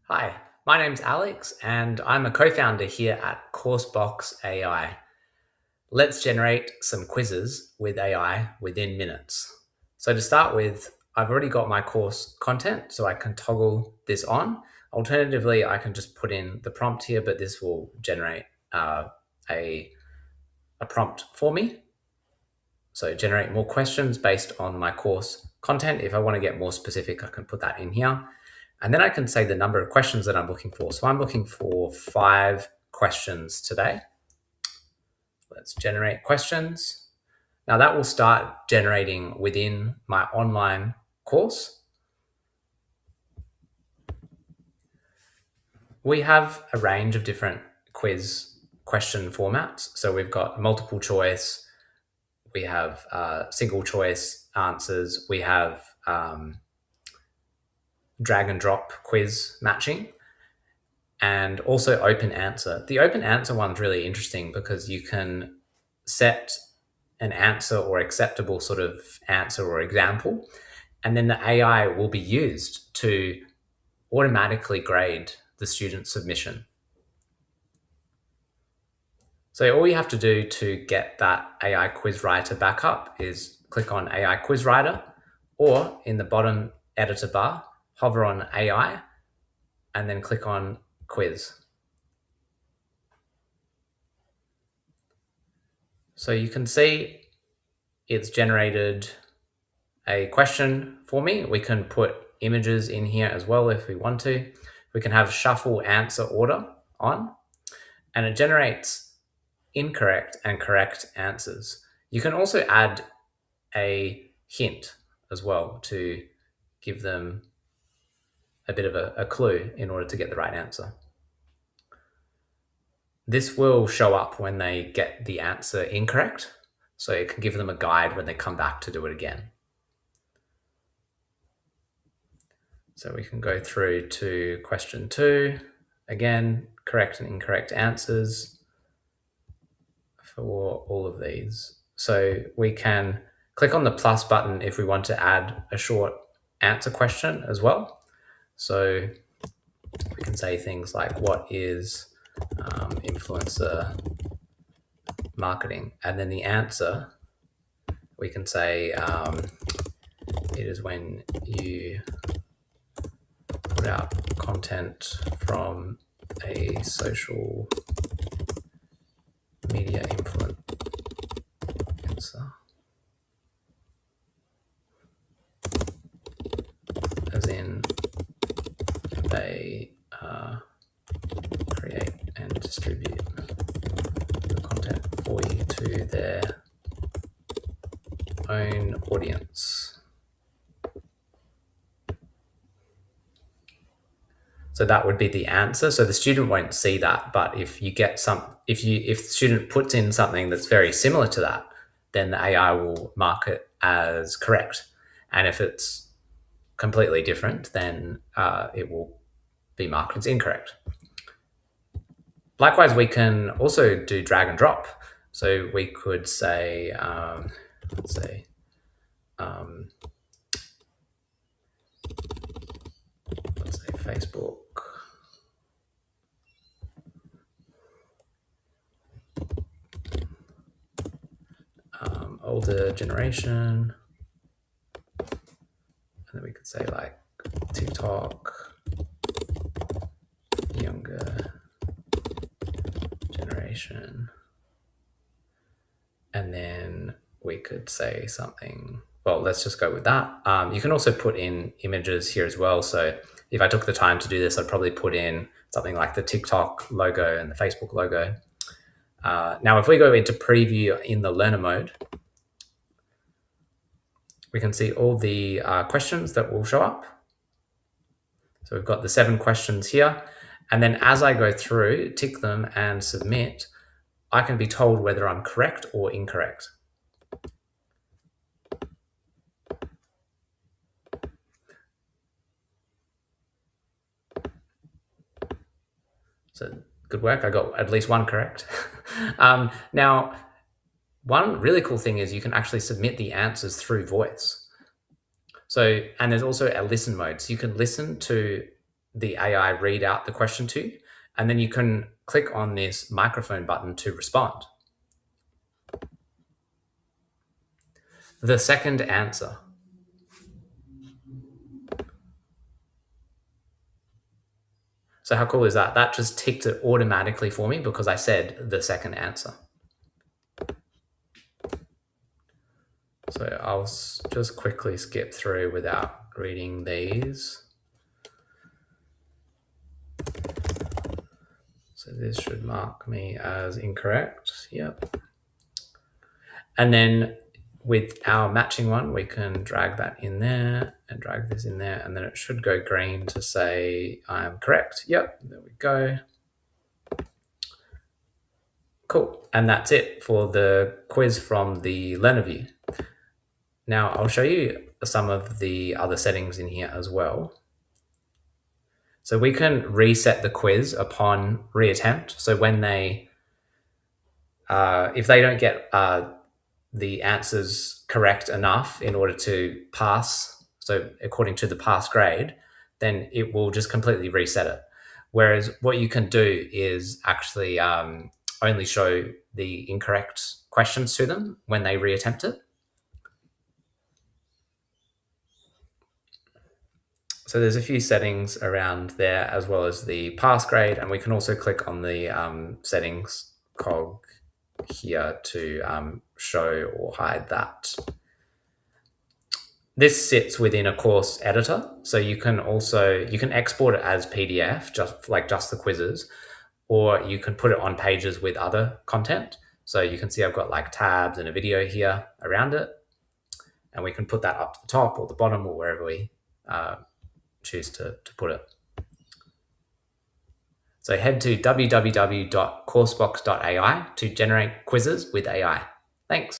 Hi, my name's Alex, and I'm a co-founder here at Coursebox AI. Let's generate some quizzes with AI within minutes. So to start with, I've already got my course content, so I can toggle this on. Alternatively, I can just put in the prompt here, but this will generate a prompt for me. So generate more questions based on my course content. If I want to get more specific, I can put that in here. And then I can say the number of questions that I'm looking for. So I'm looking for 5 questions today. Let's generate questions. Now that will start generating within my online course. We have a range of different quiz question formats. So we've got multiple choice, we have single choice answers, we have drag and drop quiz matching, and also open answer. The open answer one's really interesting because you can set an answer or acceptable sort of answer or example, and then the AI will be used to automatically grade the student submission. So all you have to do to get that AI quiz writer back up is click on AI quiz writer, or in the bottom editor bar, hover on AI and then click on quiz. So you can see it's generated a question for me. We can put images in here as well if we want to. We can have shuffle answer order on, and it generates incorrect and correct answers. You can also add a hint as well to give them a bit of a clue in order to get the right answer. This will show up when they get the answer incorrect, so it can give them a guide when they come back to do it again. So we can go through to question 2. Again, correct and incorrect answers for all of these. So we can click on the plus button if we want to add a short answer question as well. So we can say things like, what is influencer marketing? And then the answer, we can say it is when you put out content from a social media influencer, as in they create and distribute the content for you to their own audience. So that would be the answer. So the student won't see that, but if you get if the student puts in something that's very similar to that, then the AI will mark it as correct. And if it's completely different, then it will be marked as incorrect. Likewise, we can also do drag and drop. So we could say, let's say, Facebook. Older generation. And then we could say like TikTok, younger generation. And then we could say something, well, let's just go with that. You can also put in images here as well. So if I took the time to do this, I'd probably put in something like the TikTok logo and the Facebook logo. Now, if we go into preview in the learner mode, we can see all the questions that will show up. So we've got the 7 questions here. And then as I go through, tick them and submit, I can be told whether I'm correct or incorrect. So good work, I got at least one correct. Now, one really cool thing is you can actually submit the answers through voice. So, and there's also a listen mode. So you can listen to the AI read out the question to you, and then you can click on this microphone button to respond. The second answer. So how cool is that? That just ticked it automatically for me because I said the second answer. So I'll just quickly skip through without reading these. So this should mark me as incorrect. Yep. And then with our matching one, we can drag that in there and drag this in there, and then it should go green to say I'm correct. Yep, there we go. Cool. And that's it for the quiz from the Learner View. Now I'll show you some of the other settings in here as well. So we can reset the quiz upon reattempt. So when they, if they don't get the answers correct enough in order to pass, so according to the pass grade, then it will just completely reset it. Whereas what you can do is actually only show the incorrect questions to them when they reattempt it. So there's a few settings around there as well as the pass grade, and we can also click on the settings cog here to show or hide that. This sits within a course editor, so you can export it as PDF, just the quizzes, or you can put it on pages with other content. So you can see I've got like tabs and a video here around it, and we can put that up to the top or the bottom or wherever we choose to put it. So head to www.coursebox.ai to generate quizzes with AI. Thanks.